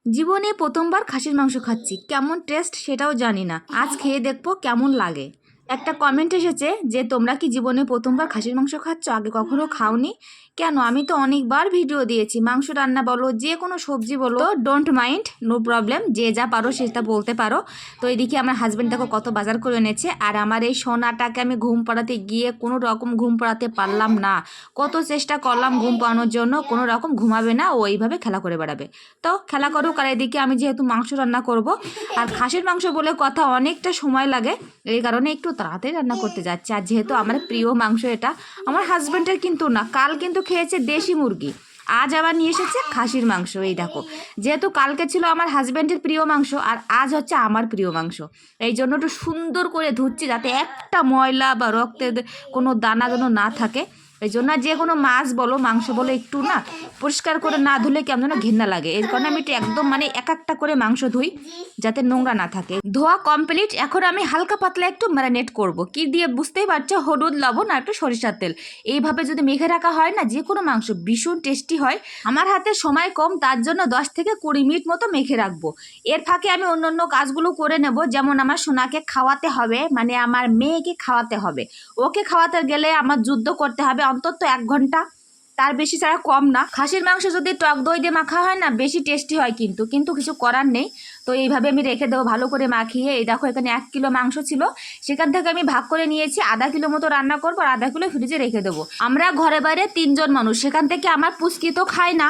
জীবনে প্রথমবার খাসির মাংস খাচ্ছি, কেমন টেস্ট সেটাও জানি না। আজ খেয়ে দেখবো কেমন লাগে। একটা কমেন্ট এসেছে যে তোমরা কি জীবনে প্রথমবার খাসির মাংস খাচ্ছ, আগে কখনো খাওনি কেন? আমি তো অনেকবার ভিডিও দিয়েছি, মাংস রান্না বলো, যে কোনো সবজি বলো, ডোন্ট মাইন্ড, নো প্রবলেম, যে যা পারো সেটা বলতে পারো। তো এদিকে আমার হাজব্যান্ড দেখো কত বাজার করে এনেছে, আর আমার এই সোনাটাকে আমি ঘুম পাড়াতে গিয়ে কোনো রকম ঘুম পাড়াতে পারলাম না। কত চেষ্টা করলাম ঘুম পাড়ানোর জন্য, কোনো রকম ঘুমাবে না, ও এইভাবে খেলা করে বেড়াবে। তো খেলা করুক, আর এদিকে আমি যেহেতু মাংস রান্না করব, আর খাসির মাংস বলে কথা, অনেকটা সময় লাগে, এই কারণে একটু তাড়াতাড়ি রান্না করতে যাচ্ছি। আর যেহেতু আমার প্রিয় মাংস এটা, আমার হাজব্যান্ডের কিন্তু না, কাল কিন্তু খেয়েছে দেশি মুরগি, আজ আবার নিয়ে এসেছে খাসির মাংস। এই দেখো, যেহেতু কালকে ছিল আমার হাজব্যান্ডের প্রিয় মাংস, আর আজ হচ্ছে আমার প্রিয় মাংস, এই জন্য একটু সুন্দর করে ধুচ্ছি যাতে একটা ময়লা বা রক্তের কোনো দানা যেন না থাকে। এই জন্য যে কোনো মাছ বলো মাংস বলো একটু না পরিষ্কার করে না ধুলে কেমন যেন ঘেন্না লাগে, এই কারণে আমি একটু একদম মানে এক একটা করে মাংস ধুই যাতে নোংরা না থাকে। ধোয়া কমপ্লিট, এখন আমি হালকা পাতলা একটু ম্যারিনেট করব। কি দিয়ে বুঝতেই পারছো, হলুদ, লবণ আর একটু সরিষার তেল। এইভাবে যদি মেখে রাখা হয় না, যে কোনো মাংস ভীষণ টেস্টি হয়। আমার হাতে সময় কম, তার জন্য 10 থেকে 20 মিনিট মতো মেখে রাখবো। এর ফাঁকে আমি অন্য কাজগুলো করে নেব, যেমন আমার সোনাকে খাওয়াতে হবে, মানে আমার মেয়েকে খাওয়াতে হবে। ওকে খাওয়াতে গেলে আমার যুদ্ধ করতে হবে অন্তত 1 ঘন্টা, তার বেশি ছাড়া কম না। খাসির মাংস যদি টক দই দিয়ে মাখা হয় না, বেশি টেস্টি হয়, কিন্তু কিছু করার নেই। তো এইভাবে আমি রেখে দেবো ভালো করে মাখিয়ে। এই দেখো এখানে 1 কিলো মাংস ছিল, সেখান থেকে আমি ভাগ করে নিয়েছি, আধা কিলো মতো রান্না করবো আর আধা কিলো ফ্রিজে রেখে দেবো। আমরা ঘরে বাইরে 3 জন মানুষ, সেখান থেকে আমার পুচকি তো খায় না,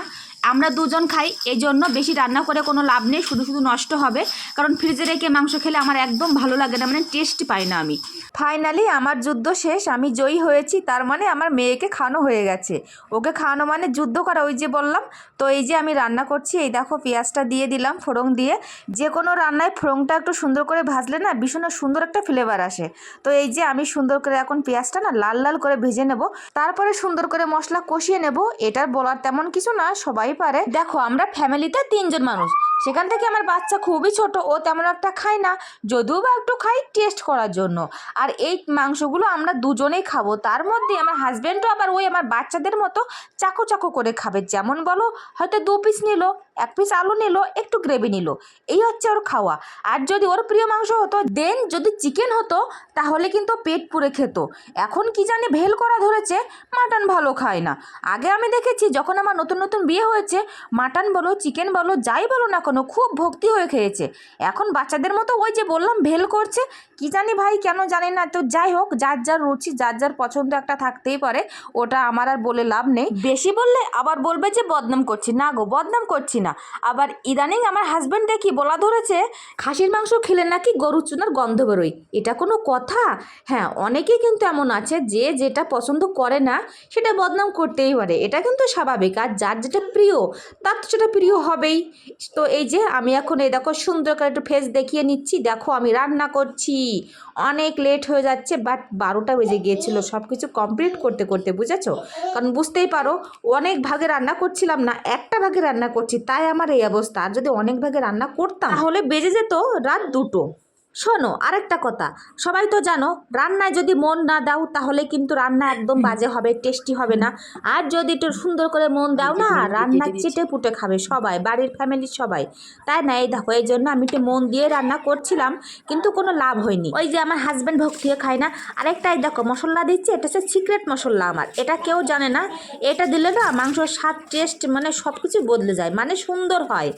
আমরা 2 জন খাই, এই জন্য বেশি রান্না করে কোনো লাভ নেই, শুধু নষ্ট হবে। কারণ ফ্রিজে রেখে মাংস খেলে আমার একদম ভালো লাগে না, মানে টেস্ট পাই না আমি। ফাইনালি আমার যুদ্ধ শেষ, আমি জয়ী হয়েছি, তার মানে আমার মেয়েকে খাওয়ানো হয়ে গেছে। ওকে খাওয়ানো মানে যুদ্ধ করা, ওই যে বললাম। তো এই যে আমি রান্না করছি, এই দেখো পেঁয়াজটা দিয়ে দিলাম ফোড়ন দিয়ে। যে কোনো রান্নায় ফোড়নটা একটু সুন্দর করে ভাজলে না ভীষণ সুন্দর একটা ফ্লেভার আসে। তো এই যে আমি সুন্দর করে এখন পেঁয়াজটা না লাল লাল করে ভেজে নেব, তারপরে সুন্দর করে মশলা কষিয়ে নেব। এটার বলার তেমন কিছু না, সবাই পারে। দেখো আমরা ফ্যামিলিতে 3 জন মানুষ, সেখান থেকে আমার বাচ্চা খুবই ছোট, ও তেমন একটা খায় না, যদিও বা একটু খাই টেস্ট করার জন্য। আর এই মাংসগুলো আমরা দুজনেই খাবো, তার মধ্যে আমার হাজব্যান্ডও আবার ওই আমার বাচ্চাদের মতো চাকু চাকু করে খাবে। যেমন বলো, হয়তো 2 পিস নিল, 1 পিস আলু নিল, একটু গ্রেভি নিল, এই হচ্ছে ওর খাওয়া। আর যদি ওর প্রিয় মাংস হতো, দেন যদি চিকেন হতো, তাহলে কিন্তু পেট পুরে খেত। এখন কি জানি ভেল করা ধরেছে, মাটন ভালো খায় না। আগে আমি দেখেছি যখন আমার নতুন বিয়ে হয়েছে, মাটন বলো চিকেন বলো যাই বলো না কেন, খুব ভক্তি হয়ে খেয়েছে। এখন বাচ্চাদের মতো ওই যে বললাম ভেল করছে, কি জানি ভাই কেন জানি না। তো যাই হোক, যার যার রুচি, যার যার পছন্দ একটা থাকতেই পারে, ওটা আমার আর বলে লাভ নেই। বেশি বললে আবার বলবে যে বদনাম করছি, না গো বদনাম করছি না। আবার ইদানিং আমার হাজব্যান্ড দেখি বলা ধরেছে খাসির মাংস খেলে নাকি গরুর চুনার গন্ধ বেরোয়, এটা কোনো কথা? হ্যাঁ, অনেকেই কিন্তু এমন আছে যে যেটা পছন্দ করে না সেটা বদনাম করতেই পারে, এটা কিন্তু স্বাভাবিক। আর যার যেটা প্রিয় তার তো সেটা প্রিয় হবেই। তো এই যে আমি এখন এই দেখো সুন্দর করে একটু ফেস দেখিয়ে নিচ্ছি, দেখো আমি রান্না করছি। অনেক লেট হয়ে যাচ্ছে, বাট 12টা বেজে গিয়েছিল সব কিছু কমপ্লিট করতে করতে, বুঝেছো? কারণ বুঝতেই পারো অনেক ভাগে রান্না করছিলাম না, একটা ভাগে রান্না করছি, তাই আমার এই অবস্থা। আর যদি অনেক ভাগে রান্না করতাম তাহলে বেজে যেত রাত 2টো। শোনো, আরেকটা কথা, সবাই তো জানো রান্নায় যদি মন না দাও তাহলে কিন্তু রান্না একদম বাজে হবে, টেস্টি হবে না। আর যদি একটু সুন্দর করে মন দাও না, রান্না চেটে পুটে খাবে সবাই, বাড়ির ফ্যামিলির সবাই, তাই না? এই দেখো, এই জন্য আমি একটু মন দিয়ে রান্না করছিলাম, কিন্তু কোনো লাভ হয়নি। ওই যে আমার হাজব্যান্ড ভক্তিও খায় না। আরেকটাই দেখো মশলা দিচ্ছে, এটা হচ্ছে সিক্রেট মশলা আমার, এটা কেউ জানে না। এটা দিলে না মাংসর স্বাদ, টেস্ট, মানে সব কিছু বদলে যায়, মানে সুন্দর হয়,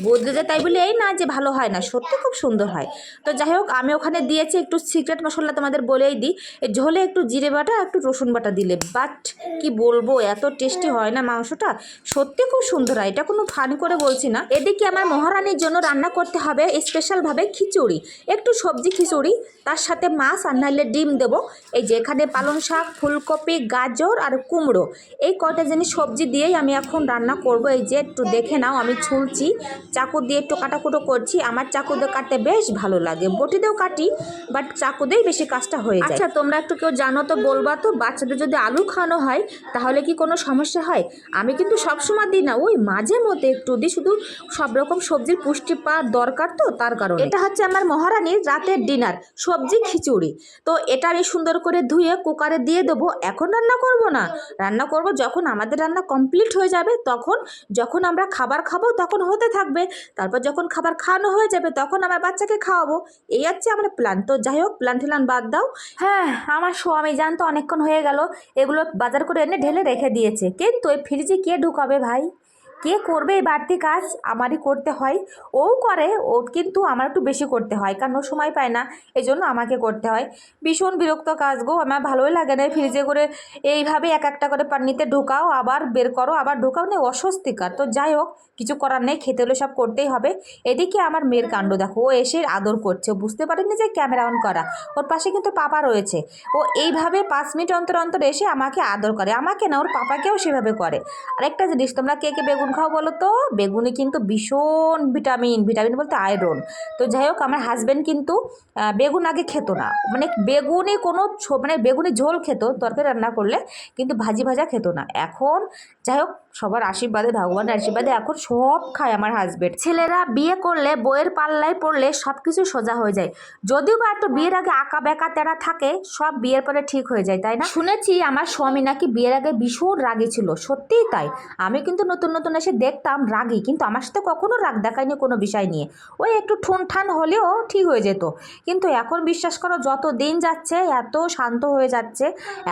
বদলে যায়। তাই বলে এই না যে ভালো হয় না, সত্যি খুব সুন্দর হয়। তো যাই হোক, আমি ওখানে দিয়েছি একটু সিক্রেট মশলা, তোমাদের বলেই দিই, ঝোলে একটু জিরে বাটা একটু রসুন বাটা দিলে, বাট কি বলবো, এত টেস্টি হয় না মাংসটা, সত্যি খুব সুন্দর হয়, এটা কোনো ফান করে বলছি না। এদিকে আমার মহারানীর জন্য রান্না করতে হবে স্পেশালভাবে খিচুড়ি, একটু সবজি খিচুড়ি, তার সাথে মাছ আর নাহলে ডিম দেবো। এই যে এখানে পালং শাক, ফুলকপি, গাজর আর কুমড়ো, এই কয়টা জিনিস সবজি দিয়েই আমি এখন রান্না করব। এই যে একটু দেখে নাও, আমি ছুলছি, চাকু দিয়ে একটু কাটাকুটো করছি, আমার চাকু দিয়ে কাটতে বেশ ভালো লাগে, বটি দিয়েও কাটি, বাট চাকু দিয়েই বেশি কাজটা হয়ে যায়। আচ্ছা তোমরা একটু কেউ জানো তো বলবা তো, বাচ্চাদের যদি আলু খাওয়ানো হয় তাহলে কি কোনো সমস্যা হয়? আমি কিন্তু সবসময় দিই না, ওই মাঝে মধ্যে একটু দিই, শুধু সব রকম সবজির পুষ্টি পাওয়ার দরকার তো তার কারণে। এটা হচ্ছে আমার মহারানীর রাতের ডিনার, সবজি খিচুড়ি। তো এটা আমি সুন্দর করে ধুয়ে কুকারে দিয়ে দেবো। এখন রান্না করব না, রান্না করব যখন আমাদের রান্না কমপ্লিট হয়ে যাবে, তখন যখন আমরা খাবার খাবো তখন হতে থাকবে, তারপর যখন খাবার খাওয়ানো হয়ে যাবে তখন আমার বাচ্চাকে খাওয়াবো। এই হচ্ছে আমার প্ল্যান। তো যাই হোক, প্ল্যান বাদ দাও। হ্যাঁ, আমার স্বামী জানতো অনেকক্ষণ হয়ে গেল এগুলো বাজার করে এনে ঢেলে রেখে দিয়েছে, কিন্তু এই ফ্রিজে কে ঢুকাবে ভাই? কে করবে এই বাড়তি কাজ? আমারই করতে হয়। ও করে, ও কিন্তু আমার একটু বেশি করতে হয়, কারণ ও সময় পায় না, এই জন্য আমাকে করতে হয়। ভীষণ বিরক্ত কাজ গো, আমার ভালোই লাগে না। ফ্রিজে করে এইভাবে এক একটা করে পানিতে ঢুকাও, আবার বের করো, আবার ঢুকাও, না অস্বস্তিকর। তো যাই হোক, কিছু করার নেই, খেতে হলে সব করতেই হবে। এদিকে আমার মেয়ের কাণ্ড দেখো, ও এসে আদর করছে, বুঝতে পারেনি যে ক্যামেরা অন করা। ওর পাশে কিন্তু পাপা রয়েছে, ও এইভাবে 5 মিনিট অন্তর অন্তর এসে আমাকে আদর করে, আমাকে না ওর পাপাকেও সেভাবে করে। আরেকটা জিনিস, তোমরা কে কে বেগুন খাও বলো তো? বেগুনে কিন্তু ভীষণ ভিটামিন, ভিটামিন বলতে আয়রন। তো যাই হোক, আমার হাজব্যান্ড কিন্তু বেগুন আগে খেত না, মানে বেগুনে কোনো মানে বেগুনি ঝোল খেত তরকারি রান্না করলে, কিন্তু ভাজি ভাজা খেত না। এখন যাই হোক, সবার আশীর্বাদে, ভগবানের আশীর্বাদে এখন সব খায় আমার হাজব্যান্ড। ছেলেরা বিয়ে করলে বইয়ের পাল্লায় পড়লে সব কিছু সোজা হয়ে যায়, যদিও বা একটু বিয়ের আগে আঁকা বেঁকা তেরা থাকে, সব বিয়ের পরে ঠিক হয়ে যায়, তাই না? শুনেছি আমার স্বামী নাকি বিয়ের আগে ভীষণ রাগী ছিল, সত্যিই তাই। আমি কিন্তু নতুন নতুন এসে দেখতাম রাগী, কিন্তু আমার সাথে কখনো রাগ দেখায়নি কোনো বিষয় নিয়ে। ওই একটু ঠুনঠান হলেও ঠিক হয়ে যেত, কিন্তু এখন বিশ্বাস করো যত দিন যাচ্ছে এত শান্ত হয়ে যাচ্ছে,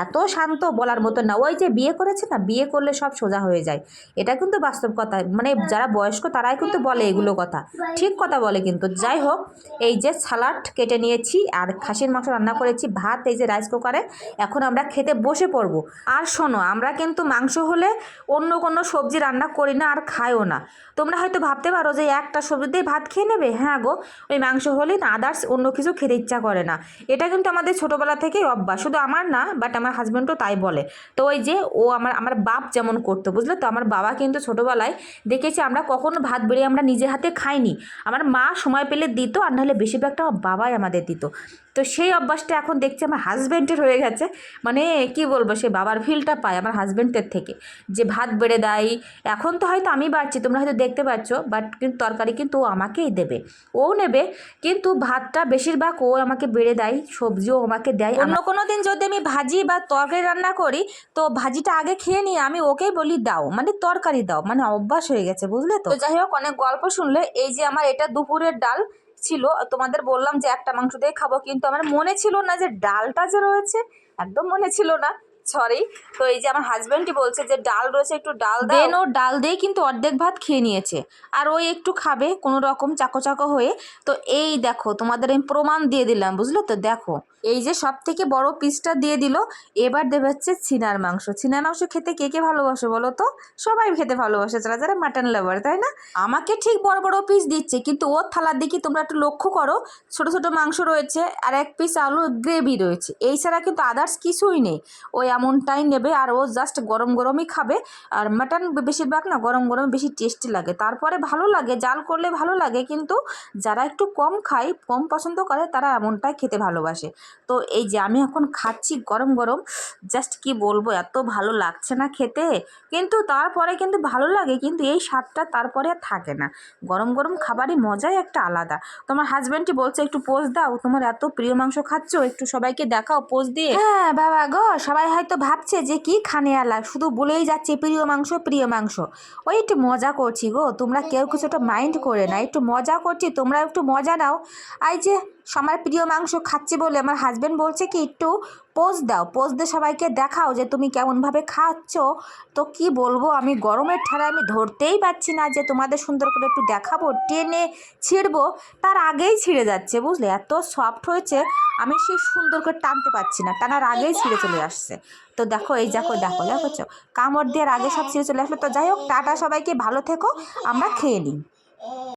এত শান্ত বলার মতো না। ওই যে বিয়ে করেছে না, বিয়ে করলে সব সোজা হয়ে যায়, এটা কিন্তু বাস্তব কথা। মানে যারা বয়স্ক তারাই কিন্তু বলে এগুলো কথা, ঠিক কথা বলে কিন্তু। যাই হোক, এই যে সালাড কেটে নিয়েছি আর খাসির মাংস রান্না করেছি, ভাত এই যে রাইস কুকারে, এখন আমরা খেতে বসে পড়বো। আর শোনো, আমরা কিন্তু মাংস হলে অন্য কোনো সবজি রান্না করি না আর খাইও না। তোমরা হয়তো ভাবতে পারো যে একটা সবজি দিয়ে ভাত খেয়ে নেবে, হ্যাঁ গো, ওই মাংস হলে না আদার্স অন্য কিছু খেতে ইচ্ছা করে না। এটা কিন্তু আমাদের ছোটোবেলা থেকেই অভ্যাস, শুধু আমার না, বাট আমার হাজব্যান্ডও তাই বলে। তো ওই যে ও আমার বাপ যেমন করতো, বুঝলে তো, আমার বাবা কিন্তু ছোটোবেলায় দেখেছি আমরা কখনো ভাত বেড়ে আমরা নিজে হাতে খাইনি, আমার মা সময় পেলে দিত, আর নাহলে বেশিরভাগটা আমার বাবাই আমাদের দিত। তো সেই অভ্যাসটা এখন দেখছি আমার হাজব্যান্ডের হয়ে গেছে। মানে কি বলবো, সে বাবার ফিলটা পায় আমার হাজব্যান্ডের থেকে, যে ভাত বেড়ে দেয়। এখন তো হয়তো আমি বাড়ছি, তোমরা হয়তো দেখতে পাচ্ছ, বাট কিন্তু তরকারি কিন্তু ও আমাকেই দেবে, ও নেবে, কিন্তু ভাতটা বেশিরভাগ ও আমাকে বেড়ে দেয়, সবজিও আমাকে দেয়। অন্য কোনো দিন যদি আমি ভাজি বা তরকারি রান্না করি, তো ভাজিটা আগে খেয়ে নিয়ে আমি ওকেই বলি দাও, মানে তরকারি দাও, মানে অভ্যাস হয়ে গেছে, বুঝলে তো। যাই হোক, অনেক গল্প শুনলে। এই যে আমার এটা দুপুরের ডাল ছিল, তোমাদের বললাম যে একটা মাংস দিয়ে খাবো, কিন্তু আমার মনে ছিল না যে ডালটা যে রয়েছে, একদম মনে ছিল না, সরি। তো এই যে আমার হাজব্যান্ডই বলছে যে ডাল রয়েছে, একটু ডাল দেন, ও ডাল দিয়ে কিন্তু অর্ধেক ভাত খেয়ে নিয়েছে, আর ওই একটু খাবে কোনো রকম চাকো চাকো হয়ে। তো এই দেখো, তোমাদের আমি প্রমাণ দিয়ে দিলাম, বুঝলে তো। দেখো, এই যে সব থেকে বড় পিসটা দিয়ে দিল। এবার দেবে হচ্ছে ছিনার মাংস। ছিনার মাংস খেতে কে কে ভালোবাসো বলো তো? সবাই খেতে ভালোবাসে, যারা যারা মাটন লাভার, তাই না? আমাকে ঠিক বড় বড় পিস দিচ্ছে, কিন্তু ওর থালার দিকে তোমরা একটু লক্ষ্য করো, ছোট ছোট মাংস রয়েছে আর এক পিস আলু গ্রেভি রয়েছে, এই ছাড়া কিন্তু আদার্স কিছুই নেই। ওই এমনটাই নেবে, আর ও জাস্ট গরম গরমই খাবে। আর মাটন বেশিরভাগ না গরম গরম বেশি টেস্টি লাগে, তারপরে ভালো লাগে, জাল করলে ভালো লাগে, কিন্তু যারা একটু কম খায়, কম পছন্দ করে, তারা এমনটাই খেতে ভালোবাসে। তো এই যে আমি এখন খাচ্ছি গরম গরম, জাস্ট কি বলবো, এত ভালো লাগছে না খেতে, কিন্তু তারপরে কিন্তু ভালো লাগে, কিন্তু এই স্বাদটা তারপরে আর থাকে না। গরম গরম খাবারই মজাই একটা আলাদা। তোমার হাজব্যান্ডটি বলছে একটু পোজ দাও, তোমার এত প্রিয় মাংস খাচ্ছ, একটু সবাইকে দেখাও পোজ দিয়ে। হ্যাঁ বাবা গো, সবাই হয়তো ভাবছে যে কি খানে আলা, শুধু বলেই যাচ্ছে প্রিয় মাংস প্রিয় মাংস। ওই একটু মজা করছি গো, তোমরা কেউ কিছু একটা মাইন্ড করে না, একটু মজা করছি, তোমরা একটু মজা নাও। এই যে আমার প্রিয় মাংস খাচ্ছি বলে আমার হাজব্যান্ড বলছে কি একটু পোজ দাও, পোজ দিয়ে সবাইকে দেখাও যে তুমি কেমনভাবে খাচ্ছ। তো কি বলবো, আমি গরমের ঠাড়ায় আমি ধরতেই পারছি না যে তোমাদের সুন্দর করে একটু দেখাবো, টেনে ছিঁড়বো, তার আগেই ছিঁড়ে যাচ্ছে, বুঝলে, এত সফট হয়েছে, আমি সেই সুন্দর করে টানতে পারছি না, টানার আগেই ছিঁড়ে চলে আসছে। তো দেখো, এই দেখো দেখো দেখো, কামড় দেওয়ার আগে সব ছিঁড়ে চলে আসলো। তো যাই হোক, টাটা সবাইকে, ভালো থেকো, আমরা খেয়ে নিই।